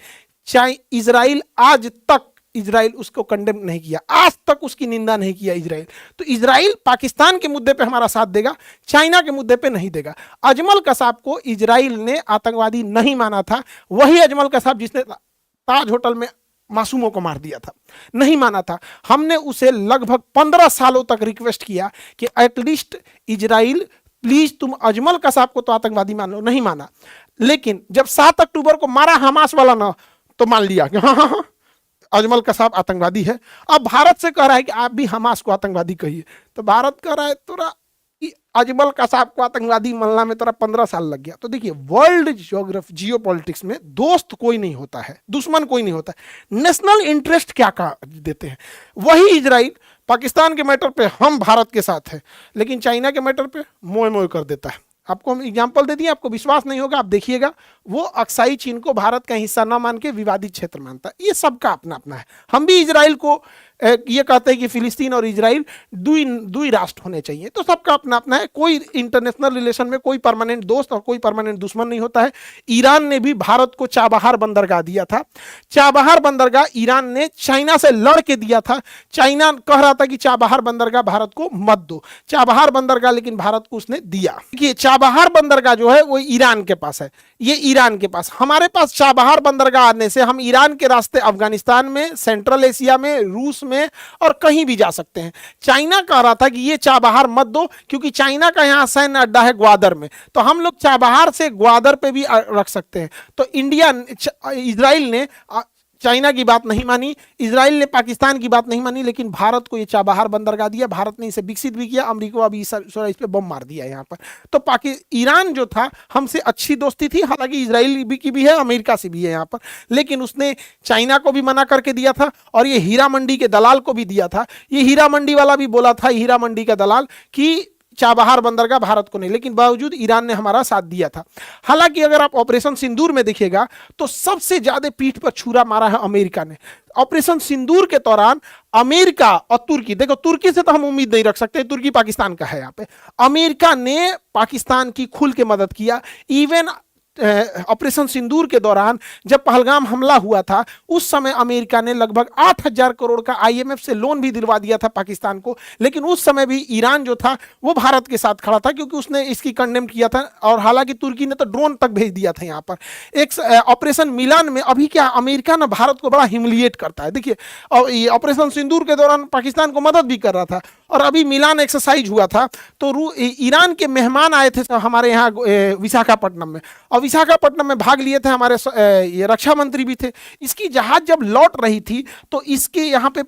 इजराइल आज तक, इजराइल उसको कंडेम नहीं किया, आज तक उसकी निंदा नहीं किया इजराइल। तो इजराइल पाकिस्तान के मुद्दे पे हमारा साथ देगा, चाइना के मुद्दे पे नहीं देगा। अजमल कसाब को इजराइल ने आतंकवादी नहीं माना था, वही अजमल कसाब जिसने ताज होटल में मासूमों को मार दिया था, नहीं माना था। हमने उसे लगभग 15 सालों तक रिक्वेस्ट किया कि एटलीस्ट इजराइल प्लीज तुम अजमल कसाब को तो आतंकवादी मान लो, नहीं माना। लेकिन जब 7 अक्टूबर को मारा हमास वाला ना, तो मान लिया कि हाँ हाँ हाँ अजमल कसाब आतंकवादी है। अब भारत से कह रहा है कि आप भी हमास को आतंकवादी कहिए, तो भारत कह रहा है तोरा अजमल कसाब को आतंकवादी मानना में तोरा 15 साल लग गया। तो देखिए, वर्ल्ड ज्योग्राफी जियोपॉलिटिक्स में दोस्त कोई नहीं होता है, दुश्मन कोई नहीं होता है, नेशनल इंटरेस्ट क्या का देते हैं। वही इजराइल पाकिस्तान के मैटर पे हम भारत के साथ है, लेकिन चाइना के मैटर पे मोए मोए कर देता है। आपको हम एग्जाम्पल दे दिए, आपको विश्वास नहीं होगा, आप देखिएगा। वो अक्साई चीन को भारत का हिस्सा ना मान के विवादित क्षेत्र मानता है। ये सबका अपना अपना है। हम भी इजराइल को ये कहते हैं कि फिलिस्तीन और इजराइल दुई राष्ट्र होने चाहिए, तो सबका अपना अपना है। कोई इंटरनेशनल रिलेशन में कोई परमानेंट दोस्त और कोई परमानेंट दुश्मन नहीं होता है। ईरान ने भी भारत को चाबहार बंदरगाह दिया था। चाबहार बंदरगाह ईरान ने चाइना से लड़ के दिया था। चाइना कह रहा था कि चाबहार बंदरगाह भारत को मत दो, चाबहार बंदरगाह लेकिन भारत को उसने दिया। देखिए, चाबहार बंदरगाह जो है वो ईरान के पास है, ये ईरान के पास। हमारे पास चाबहार बंदरगाह आने से हम ईरान के रास्ते अफगानिस्तान में, सेंट्रल एशिया में, रूस में और कहीं भी जा सकते हैं। चाइना कह रहा था कि ये चाबहार मत दो, क्योंकि चाइना का यहां सैन्य अड्डा है ग्वादर में, तो हम लोग चाबहार से ग्वादर पे भी रख सकते हैं। तो इजराइल ने चाइना की बात नहीं मानी, इजराइल ने पाकिस्तान की बात नहीं मानी, लेकिन भारत को ये चाबहार बंदरगाह दिया। भारत ने इसे विकसित भी किया, अमेरिका अभी इस पे बम मार दिया यहाँ पर। तो ईरान जो था हमसे अच्छी दोस्ती थी, हालांकि इजराइल की भी है, अमेरिका से भी है यहाँ पर, लेकिन उसने चाइना को भी मना करके दिया था और ये हीरा मंडी के दलाल को भी दिया था। ये हीरा मंडी वाला भी बोला था, हीरा मंडी का दलाल, कि चाबहार बंदरगाह भारत को नहीं, लेकिन बावजूद ईरान ने हमारा साथ दिया था। हालांकि अगर आप ऑपरेशन सिंदूर में देखिएगा तो सबसे ज्यादा पीठ पर छुरा मारा है अमेरिका ने। ऑपरेशन सिंदूर के दौरान अमेरिका और तुर्की, देखो तुर्की से तो हम उम्मीद नहीं रख सकते, तुर्की पाकिस्तान का है यहाँ पे, अमेरिका ने पाकिस्तान की खुल के मदद किया। इवन ऑपरेशन सिंदूर के दौरान जब पहलगाम हमला हुआ था, उस समय अमेरिका ने लगभग 8,000 करोड़ का आईएमएफ से लोन भी दिलवा दिया था पाकिस्तान को। लेकिन उस समय भी ईरान जो था वो भारत के साथ खड़ा था, क्योंकि उसने इसकी कंडेम किया था। और हालांकि तुर्की ने तो ड्रोन तक भेज दिया था यहाँ पर। एक ऑपरेशन मिलान में अभी क्या अमेरिका ना भारत को बड़ा ह्यूमिलिएट करता है। देखिए, और ये ऑपरेशन सिंदूर के दौरान पाकिस्तान को मदद भी कर रहा था, और अभी मिलान एक्सरसाइज हुआ था तो ईरान के मेहमान आए थे हमारे यहाँ विशाखापट्टनम में, और विशाखापट्टनम में भाग लिए थे हमारे ये रक्षा मंत्री भी थे। इसकी जहाज जब लौट रही थी तो इसके यहाँ पे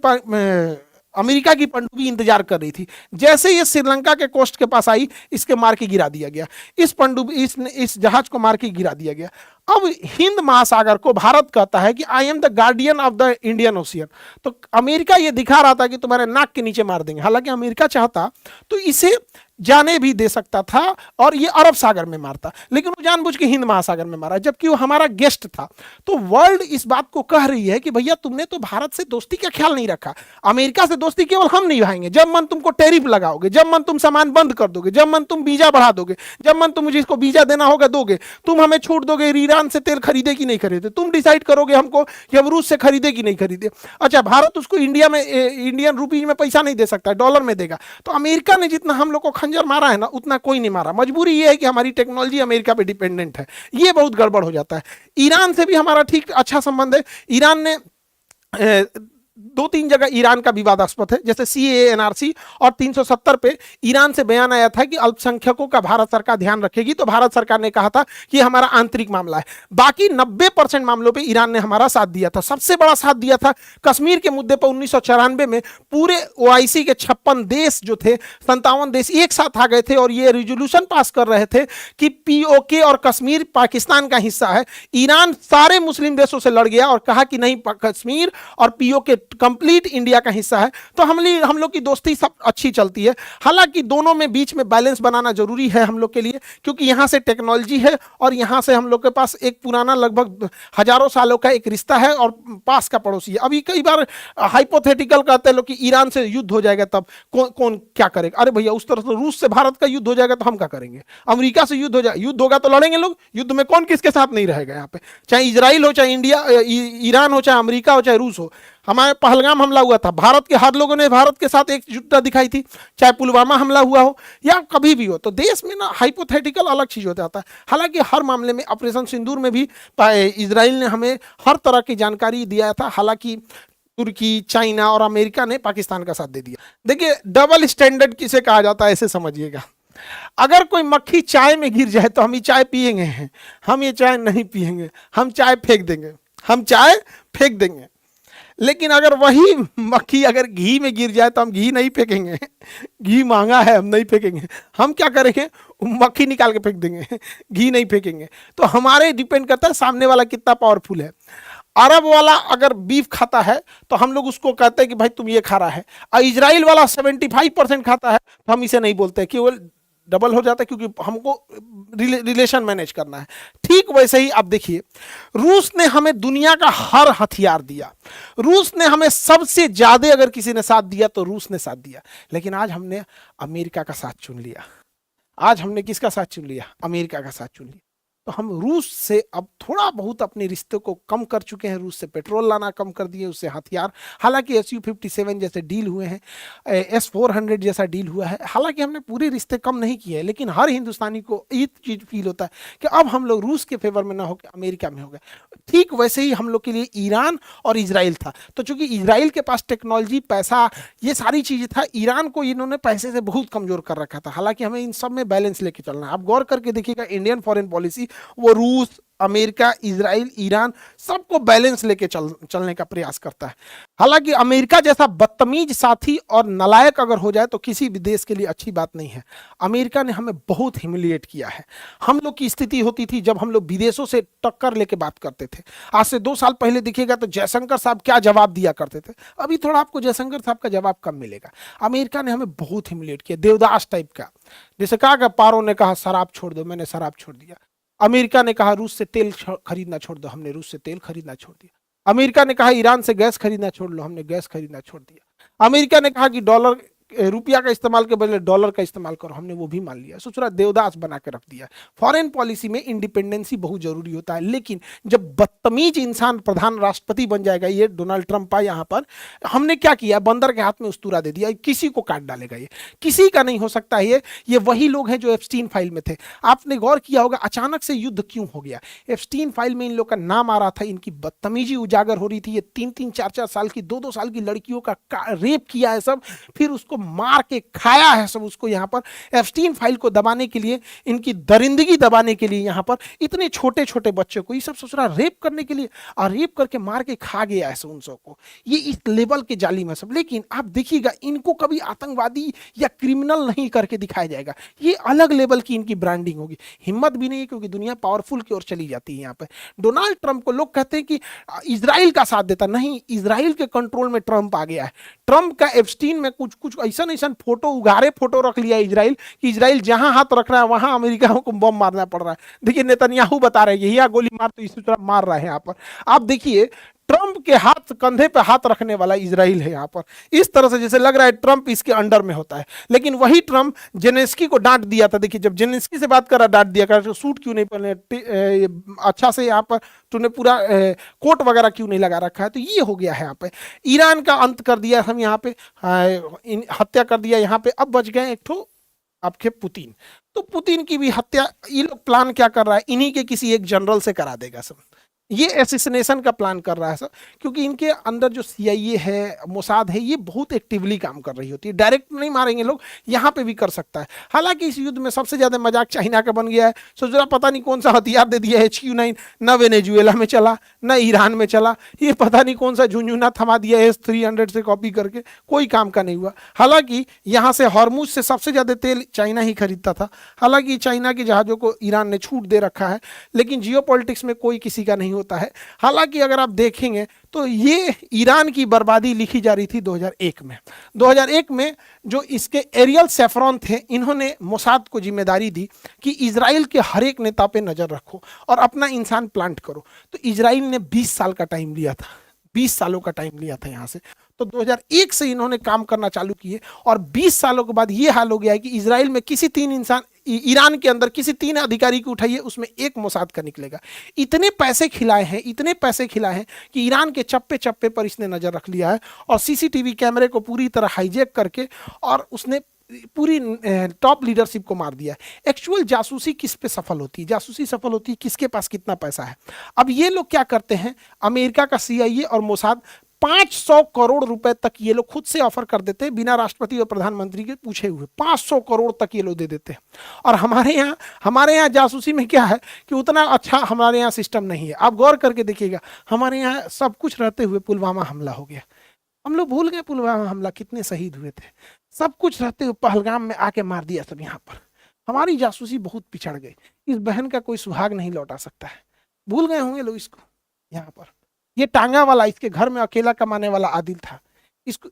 अमेरिका की पनडुब्बी इंतजार कर रही थी। जैसे ये श्रीलंका के कोस्ट के पास आई, इसके मार के गिरा दिया गया, इस जहाज को मार के गिरा दिया गया। अब हिंद महासागर को भारत कहता है कि I am the guardian of the Indian ocean, तो अमेरिका ये दिखा रहा था कि तुम्हारे नाक के नीचे मार देंगे। हालांकि अमेरिका चाहता तो इसे जाने भी दे सकता था और ये अरब सागर में मारता, लेकिन वो जानबूझ के हिंद महासागर में मारा, जबकि वो हमारा गेस्ट था। तो वर्ल्ड इस बात को कह रही है कि भैया तुमने तो भारत से दोस्ती का ख्याल नहीं रखा। अमेरिका से दोस्ती केवल हम निभाएंगे, जब मन तुमको टैरिफ लगाओगे, जब मन तुम सामान बंद कर दोगे, जब मन तुम वीजा बढ़ा दोगे, जब मन तुम मुझे इसको वीजा देना होगा दोगे, तुम हमें छूट दोगे ईरान से तेल खरीदे कि नहीं खरीदे, तुम डिसाइड करोगे हमको कि हम रूस से खरीदे कि नहीं खरीदे। अच्छा, भारत उसको इंडिया में इंडियन रुपीज में पैसा नहीं दे सकता, डॉलर में देगा। तो अमेरिका ने जितना हम लोग को खंजर मारा है ना, उतना कोई नहीं मारा। मजबूरी ये है कि हमारी टेक्नोलॉजी अमेरिका पे डिपेंडेंट है, ये बहुत गड़बड़ हो जाता है। ईरान से भी हमारा ठीक अच्छा संबंध है। ईरान ने दो तीन जगह ईरान का विवादास्पद है, जैसे सीएए, एनआरसी और 370 पे ईरान से बयान आया था कि अल्पसंख्यकों का भारत सरकार ध्यान रखेगी, तो भारत सरकार ने कहा था कि हमारा आंतरिक मामला है। बाकी 90% मामलों पे ईरान ने हमारा साथ दिया था। सबसे बड़ा साथ दिया था कश्मीर के मुद्दे पर 1994 में। पूरे ओआईसी के 56 देश जो थे, 57 देश एक साथ आ गए थे और ये रिजोल्यूशन पास कर रहे थे कि पीओके और कश्मीर पाकिस्तान का हिस्सा है। ईरान सारे मुस्लिम देशों से लड़ गया और कहा कि नहीं, कश्मीर और पीओके कंप्लीट इंडिया का हिस्सा है। तो हम लोग की दोस्ती सब अच्छी चलती है। हालांकि दोनों में बीच में बैलेंस बनाना जरूरी है हम लोग के लिए, क्योंकि यहां से टेक्नोलॉजी है और यहां से हम लोग के पास एक पुराना लगभग हजारों सालों का एक रिश्ता है और पास का पड़ोसी है। अभी कई बार हाइपोथेटिकल कहते हैं लोग कि ईरान से युद्ध हो जाएगा तब कौन क्या करेगा। अरे भैया, उस तरह से रूस से भारत का युद्ध हो जाएगा तो हम क्या करेंगे? अमेरिका से युद्ध हो जाए, युद्ध होगा तो लड़ेंगे लोग। युद्ध में कौन किसके साथ नहीं रहेगा यहाँ पे, चाहे इजराइल हो, चाहे इंडिया, ईरान हो, चाहे अमेरिका हो, चाहे रूस हो। हमारे पहलगाम हमला हुआ था, भारत के हर लोगों ने भारत के साथ एकजुटता दिखाई थी। चाहे पुलवामा हमला हुआ हो या कभी भी हो, तो देश में ना हाइपोथेटिकल अलग चीज हो जाता है। हालांकि हर मामले में ऑपरेशन सिंदूर में भी इजराइल ने हमें हर तरह की जानकारी दिया था। हालांकि तुर्की, चाइना और अमेरिका ने पाकिस्तान का साथ दे दिया। देखिए, डबल स्टैंडर्ड किसे कहा जाता है ऐसे समझिएगा। अगर कोई मक्खी चाय में गिर जाए तो हम ये चाय पिएंगे, हम ये चाय नहीं पिएंगे, हम चाय फेंक देंगे, हम चाय फेंक देंगे। लेकिन अगर वही मक्खी अगर घी में गिर जाए तो हम घी नहीं फेंकेंगे। घी महंगा है, हम नहीं फेंकेंगे। हम क्या करेंगे? मक्खी निकाल के फेंक देंगे, घी नहीं फेंकेंगे। तो हमारे डिपेंड करता है सामने वाला कितना पावरफुल है। अरब वाला अगर बीफ खाता है तो हम लोग उसको कहते हैं कि भाई तुम ये खा रहा है, और इजराइल वाला 75% खाता है तो हम इसे नहीं बोलते, केवल डबल हो जाता है, क्योंकि हमको रिलेशन मैनेज करना है। ठीक वैसे ही आप देखिए, रूस ने हमें दुनिया का हर हथियार दिया। रूस ने हमें सबसे ज्यादा अगर किसी ने साथ दिया तो रूस ने साथ दिया। लेकिन आज हमने अमेरिका का साथ चुन लिया। आज हमने किसका साथ चुन लिया? अमेरिका का साथ चुन लिया। तो हम रूस से अब थोड़ा बहुत अपने रिश्ते को कम कर चुके हैं। रूस से पेट्रोल लाना कम कर दिए, उससे हथियार। हालांकि SU-57 जैसे डील हुए हैं, S-400 जैसा डील हुआ है। हालांकि हमने पूरे रिश्ते कम नहीं किए हैं, लेकिन हर हिंदुस्तानी को ये चीज फील होता है कि अब हम लोग रूस के फेवर में ना होकर अमेरिका में हो गए। ठीक वैसे ही हम लोग के लिए ईरान और इजराइल था। तो चूंकि इजराइल के पास टेक्नोलॉजी, पैसा, ये सारी चीजें था, ईरान को इन्होंने पैसे से बहुत कमजोर कर रखा था। हालांकि हमें इन सब में बैलेंस लेके चलना है। आप गौर करके देखिएगा, इंडियन फॉरेन पॉलिसी वो रूस, अमेरिका, इजराइल, ईरान सबको बैलेंस लेके चलने का प्रयास करता है। हालांकि अमेरिका जैसा बदतमीज साथी और नालायक अगर हो जाए तो किसी भी देश के लिए अच्छी बात नहीं है। अमेरिका ने हमें बहुत ह्यूमिलिएट किया है। हम लोग की स्थिति होती थी जब हम लोग विदेशों से टक्कर लेके बात करते थे। आज से 2 साल पहले देखिएगा तो जयशंकर साहब क्या जवाब दिया करते थे। अभी थोड़ा आपको जयशंकर साहब का जवाब कम मिलेगा। अमेरिका ने हमें बहुत ह्यूमिलिएट किया, देवदास टाइप का। जैसे कहा, पारो ने कहा शराब छोड़ दो, मैंने शराब छोड़ दिया। अमेरिका ने कहा रूस से तेल खरीदना छोड़ दो, हमने रूस से तेल खरीदना छोड़ दिया। अमेरिका ने कहा ईरान से गैस खरीदना छोड़ लो, हमने गैस खरीदना छोड़ दिया। अमेरिका ने कहा कि डॉलर, रुपया का इस्तेमाल के बदले डॉलर का इस्तेमाल करो, हमने वो भी मान लिया। ससुरा देवदास बना के रख दिया। फॉरेन पॉलिसी में इंडिपेंडेंसी बहुत जरूरी होता है, लेकिन जब बदतमीज इंसान प्रधान राष्ट्रपति बन जाएगा, ये डोनाल्ड ट्रंप आ यहाँ पर, हमने क्या किया? बंदर के हाथ में उस्तूरा दे दिया, किसी को काट डालेगा। ये किसी का नहीं हो सकता है। ये वही लोग हैं जो एप्स्टीन फाइल में थे। आपने गौर किया होगा अचानक से युद्ध क्यों हो गया? एप्स्टीन फाइल में इन लोग का नाम आ रहा था, इनकी बदतमीजी उजागर हो रही थी। ये 3-3, 4-4 साल की, 2-2 साल की लड़कियों का रेप किया है सब, फिर उसको मार के खाया है सब उसको। यहाँ पर एप्स्टीन फाइल को दबाने के लिए, इनकी दरिंदगी दबाने के लिए, यहाँ पर इतने छोटे छोटे बच्चों को ये सब ससुरा रेप करने के लिए, और रेप करके मार के खा गया है उन सबको। ये इस लेवल के जालिम है सब। लेकिन आप देखिएगा, इनको कभी आतंकवादी या क्रिमिनल नहीं करके दिखाया जाएगा। ये अलग लेवल की इनकी ब्रांडिंग होगी। हिम्मत भी नहीं है, क्योंकि दुनिया पावरफुल की ओर चली जाती है। यहाँ पे डोनाल्ड ट्रंप को लोग कहते हैं कि इजराइल का साथ देता, नहीं, इजराइल के कंट्रोल में ट्रंप आ गया है। ट्रंप का एप्स्टीन में कुछ कुछ ऐसा फोटो, उगारे फोटो रख लिया इजराइल कि इजराइल जहां हाथ रख रहा है वहां अमेरिका को बम मारना पड़ रहा है। देखिए, नेतन्याहू बता रहे हैं यही गोली मार, तो इसी तरह मार रहा है। यहाँ पर आप देखिए, ट्रंप के हाथ, कंधे पे हाथ रखने वाला इजराइल है यहाँ पर। इस तरह से जैसे लग रहा है ट्रंप इसके अंडर में होता है। लेकिन वही ट्रंप जेलेंस्की को डांट दिया था। देखिए, जब जेलेंस्की से बात कर रहा, डांट दिया, कर सूट क्यों नहीं पहने, अच्छा से यहाँ पर तूने पूरा कोट वगैरह क्यों नहीं लगा रखा है। तो ये हो गया है यहाँ पे। ईरान का अंत कर दिया हम यहाँ पे, हत्या कर दिया यहाँ पे। अब बच गए एक ठो आपके पुतिन। तो पुतिन की भी हत्या ये लोग प्लान क्या कर रहा है, इन्हीं के किसी एक जनरल से करा देगा सब। ये एसिसिनेशन का प्लान कर रहा है सर, क्योंकि इनके अंदर जो सीआईए है, मोसाद है, ये बहुत एक्टिवली काम कर रही होती है। डायरेक्ट नहीं मारेंगे लोग, यहाँ पे भी कर सकता है। हालांकि इस युद्ध में सबसे ज्यादा मजाक चाइना का बन गया है। सो जरा पता नहीं कौन सा हथियार दे दिया है HQ9, न वेनेजुएला में चला न ईरान में चला, ये पता नहीं कौन सा झुंझुना थमा दिया है S-300 से कॉपी करके, कोई काम का नहीं हुआ। हालांकि यहाँ से हॉर्मुज से सबसे ज्यादा तेल चाइना ही खरीदता था। हालांकि चाइना के जहाजों को ईरान ने छूट दे रखा है, लेकिन जियोपॉलिटिक्स में कोई किसी का नहीं होता है। हालांकि अगर आप देखेंगे तो ये ईरान की बर्बादी लिखी जा रही थी 2001 में। 2001 में जो इसके एरियल सेफ्रॉन थे, इन्होंने मोसाद को जिम्मेदारी दी कि इजराइल के हर एक नेता पे नजर रखो और अपना इंसान प्लांट करो। तो इजराइल ने 20 साल का टाइम लिया था, 20 सालों का टाइम लिया था यहाँ से। तो 2001 से इन्होंने काम करना चालू किए और 20 सालों के बाद ये हाल हो गया है कि इजराइल में किसी 3 इंसान, ईरान के अंदर किसी 3 अधिकारी को उठाइए, उसमें एक मोसाद का निकलेगा। इतने पैसे खिलाए हैं, इतने पैसे खिलाए हैं कि ईरान के चप्पे चप्पे पर इसने नजर रख लिया है और सीसीटीवी कैमरे को पूरी तरह हाईजैक करके और उसने पूरी टॉप लीडरशिप को मार दिया है। एक्चुअल जासूसी किस पे सफल होती है, जासूसी सफल होती है किसके पास कितना पैसा है। अब ये लोग क्या करते हैं, अमेरिका का सीआईए और मोसाद 500 करोड़ रुपए तक ये लोग खुद से ऑफर कर देते हैं, बिना राष्ट्रपति और प्रधानमंत्री के पूछे हुए 500 करोड़ तक ये लोग दे देते हैं। और हमारे यहाँ जासूसी में क्या है कि उतना अच्छा हमारे यहाँ सिस्टम नहीं है। आप गौर करके देखिएगा, हमारे यहाँ सब कुछ रहते हुए पुलवामा हमला हो गया। हम लोग भूल गए पुलवामा हमला, कितने शहीद हुए थे। सब कुछ रहते हुए पहलगाम में आके मार दिया सब यहाँ पर। हमारी जासूसी बहुत पिछड़ गई। इस बहन का कोई सुहाग नहीं लौटा सकता है। भूल गए होंगे लोग इसको। यहाँ पर ये टांगा वाला, इसके घर में अकेला कमाने वाला आदिल था, इसको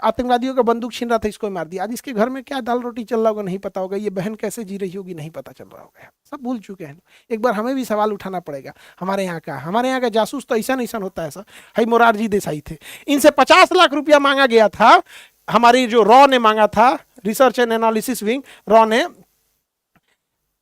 आतंकवादियों का बंदूक छीन रहा था, इसको मार दिया। आज इसके घर में क्या दाल रोटी चल रहा होगा नहीं पता होगा, ये बहन कैसे जी रही होगी नहीं पता चल रहा होगा। सब भूल चुके हैं। एक बार हमें भी सवाल उठाना पड़ेगा। हमारे यहाँ का जासूस तो ऐसा नहीं होता है सर। हाई मोरारजी देसाई थे, इनसे 50 लाख रुपया मांगा गया था। हमारी जो रॉ ने मांगा था, research and analysis wing, raw ने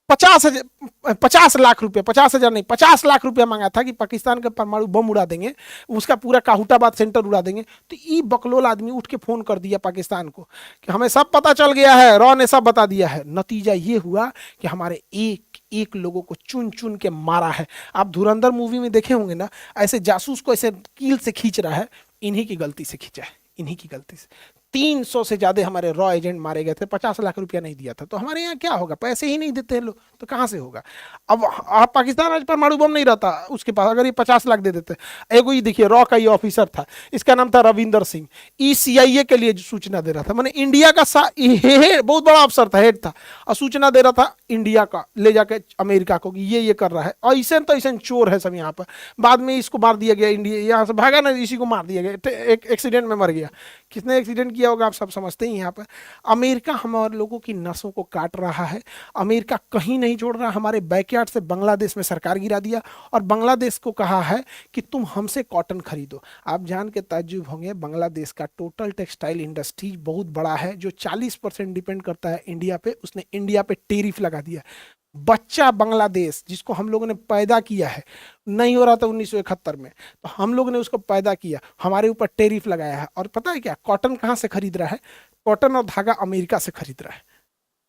50 लाख रुपया, 50,000 नहीं 50 लाख रुपया मांगा था कि पाकिस्तान का परमाणु बम उड़ा देंगे, उसका पूरा काहुटाबाद सेंटर उड़ा देंगे। तो ये बकलोल आदमी उठ के फोन कर दिया पाकिस्तान को कि हमें सब पता चल गया है, रॉ ने सब बता दिया है। नतीजा ये हुआ कि हमारे एक एक लोगों को चुन चुन के मारा है। आप धुरंधर मूवी में देखे होंगे ना, ऐसे जासूस को ऐसे कील से खींच रहा है, इन्हीं की गलती से खींचा है, इन्हीं की गलती से। 300 से ज्यादा हमारे रॉ एजेंट मारे गए थे, 50 लाख रुपया नहीं दिया था। तो हमारे यहाँ क्या होगा, पैसे ही नहीं देते हैं लोग, तो कहाँ से होगा। अब आप पाकिस्तान आज परमाणु बम नहीं रहता उसके पास, अगर ये 50 लाख दे देते। एगो ही देखिए, रॉ का ये ऑफिसर था, इसका नाम था रविंदर सिंह, CIA के लिए सूचना दे रहा था। मैंने इंडिया का बहुत बड़ा अफसर था, हेड था, और सूचना दे रहा था इंडिया का ले जाके अमेरिका को कि ये कर रहा है। और ऐसे तो ऐसे चोर है सब यहाँ पर। बाद में इसको मार दिया गया, इंडिया यहाँ से भागा ना, इसी को मार दिया गया, एक एक्सीडेंट में मर गया। किसने एक्सीडेंट किया होगा आप सब समझते ही। यहाँ पर अमेरिका हमारे लोगों की नसों को काट रहा है। अमेरिका कहीं नहीं छोड़ रहा। हमारे बैकयार्ड से बांग्लादेश में सरकार गिरा दिया और बांग्लादेश को कहा है कि तुम हमसे कॉटन खरीदो। आप जान के ताज्जुब होंगे, बांग्लादेश का टोटल टेक्सटाइल इंडस्ट्री बहुत बड़ा है, जो 40% डिपेंड करता है इंडिया पे। उसने इंडिया पे टेरिफ लगा दिया। बच्चा बांग्लादेश जिसको हम लोगों ने पैदा किया है, नहीं हो रहा था 1971 में, तो हम लोगों ने उसको पैदा किया, हमारे ऊपर टेरिफ लगाया है। और पता है क्या, कॉटन कहाँ से खरीद रहा है, कॉटन और धागा अमेरिका से खरीद रहा है।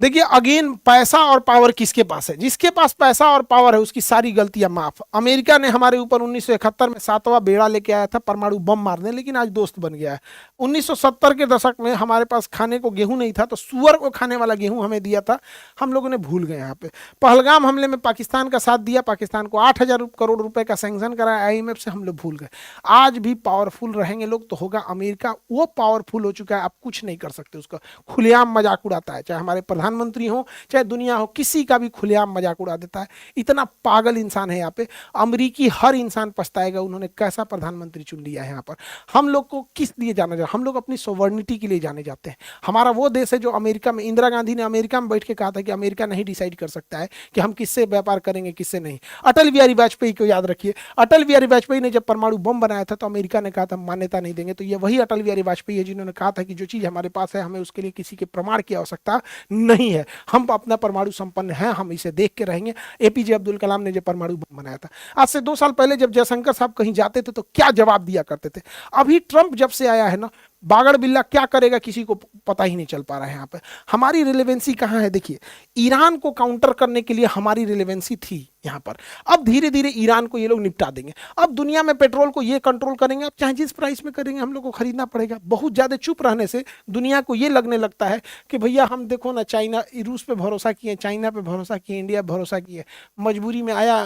देखिए अगेन, पैसा और पावर किसके पास है, जिसके पास पैसा और पावर है उसकी सारी गलतियां माफ। अमेरिका ने हमारे ऊपर 1971 में 7वां बेड़ा लेके आया था परमाणु बम मारने, लेकिन आज दोस्त बन गया है। 1970 के दशक में हमारे पास खाने को गेहूं नहीं था, तो सुअर को खाने वाला गेहूं हमें दिया था, हम लोगों ने भूल गए। यहाँ पे पहलगाम हमले में पाकिस्तान का साथ दिया, पाकिस्तान को 8,000 करोड़ रुपए का सैंक्शन कराया IMF से, हम लोग भूल गए। आज भी पावरफुल रहेंगे लोग तो होगा अमेरिका। वो पावरफुल हो चुका है, आप कुछ नहीं कर सकते उसका। खुलेआम मजाक उड़ाता है, चाहे हमारे प्रधानमंत्री हो चाहे दुनिया हो, किसी का भी खुलेआम मजाक उड़ा देता है। इतना पागल इंसान है यहाँ पे। अमरीकी हर इंसान पछताएगा उन्होंने कैसा प्रधानमंत्री चुन लिया है यहाँ पर। हम लोग को किस लिए जाना जाता, हम लोग अपनी सोवर्निटी के लिए जाने जाते हैं। हमारा वो देश है जो अमेरिका में, इंदिरा गांधी ने अमेरिका में बैठ के कहा था कि अमेरिका नहीं डिसाइड कर सकता है कि हम किससे व्यापार करेंगे किससे नहीं। अटल बिहारी वाजपेयी को याद रखिए, अटल बिहारी वाजपेयी ने जब परमाणु बम बनाया था तो अमेरिका ने कहा था मान्यता नहीं देंगे। तो ये वही अटल बिहारी वाजपेयी है जिन्होंने कहा था कि जो चीज हमारे पास है हमें उसके लिए किसी के प्रमाण की आवश्यकता नहीं है, हम अपना परमाणु संपन्न है, हम इसे देख के रहेंगे। APJ अब्दुल कलाम ने जब परमाणु बम बनाया था, आज से 2 साल पहले जब जयशंकर साहब कहीं जाते थे तो क्या जवाब दिया करते थे। अभी ट्रंप जब से आया है ना, बागड़ बिल्ला क्या करेगा किसी को पता ही नहीं चल पा रहा है। यहाँ पे हमारी रिलेवेंसी कहाँ है, देखिए ईरान को काउंटर करने के लिए हमारी रिलेवेंसी थी, यहाँ पर। अब धीरे धीरे ईरान को ये लोग निपटा देंगे। अब दुनिया में पेट्रोल को ये कंट्रोल करेंगे, अब चाहे जिस प्राइस में करेंगे हम लोग को खरीदना पड़ेगा। बहुत ज़्यादा चुप रहने से दुनिया को ये लगने लगता है कि भैया हम देखो ना, चाइना रूस पे भरोसा किए, चाइना पे भरोसा किए, इंडिया पे भरोसा किए, मजबूरी में आया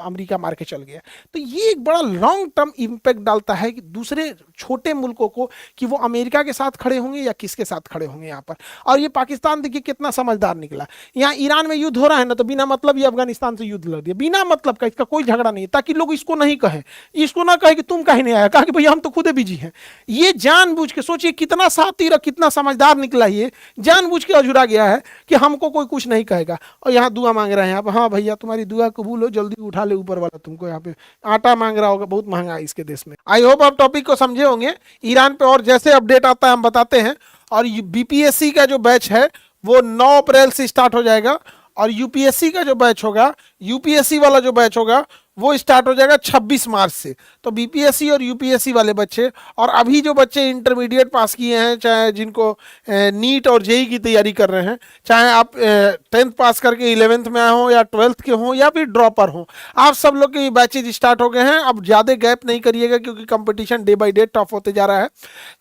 अमेरिका मार के चल गया। तो ये एक बड़ा लॉन्ग टर्म इम्पैक्ट डालता है कि दूसरे छोटे मुल्कों को, कि वो अमेरिका के साथ खड़े होंगे या किसके साथ खड़े होंगे यहाँ पर। और ये पाकिस्तान देखिए कितना समझदार निकला, यहाँ ईरान में युद्ध हो रहा है ना, तो बिना मतलब ये अफगानिस्तान से युद्ध लड़ दिया, बिना मतलब का, इसका कोई झगड़ा नहीं, ताकि लोग इसको नहीं कहें, इसको ना कहे कि तुम कहीं नहीं आया, कहा कि भैया हम तो खुदे बिजी हैं। ये जानबूझ के, सोचिए कितना शातिर और कितना समझदार निकला, ये जानबूझ के अझुरा गया है कि हमको कोई कुछ नहीं कहेगा। और यहाँ दुआ मांग रहे हैं यहाँ पर, हाँ भैया तुम्हारी दुआ कबूल हो, जल्दी उठा ले ऊपर वाला तुमको। यहाँ पे आटा मांग रहा होगा, बहुत महंगा है इसके देश में। आई होप आप टॉपिक को समझे होंगे। ईरान पे और जैसे अपडेट आता है हम बताते हैं। और बीपीएससी का जो बैच है वो 9 अप्रैल से स्टार्ट हो जाएगा, और यूपीएससी का जो बैच होगा, यूपीएससी वाला जो बैच होगा वो स्टार्ट हो जाएगा 26 मार्च से। तो बीपीएससी और यूपीएससी वाले बच्चे, और अभी जो बच्चे इंटरमीडिएट पास किए हैं, चाहे जिनको नीट और जेई की तैयारी कर रहे हैं, चाहे आप 10th पास करके 11th में आए हों या 12th के हों या फिर ड्रॉपर हों, आप सब लोग के बैचेज स्टार्ट हो गए हैं। अब ज़्यादा गैप नहीं करिएगा, क्योंकि competition day by day tough होते जा रहा है।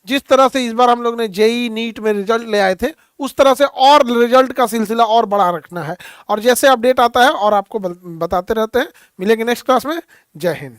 जिस तरह से इस बार हम लोग ने जेई नीट में रिजल्ट ले आए थे, उस तरह से और रिजल्ट का सिलसिला और बड़ा रखना है। और जैसे अपडेट आता है और आपको बताते रहते हैं। मिलेंगे नेक्स्ट क्लास में। जय हिंद।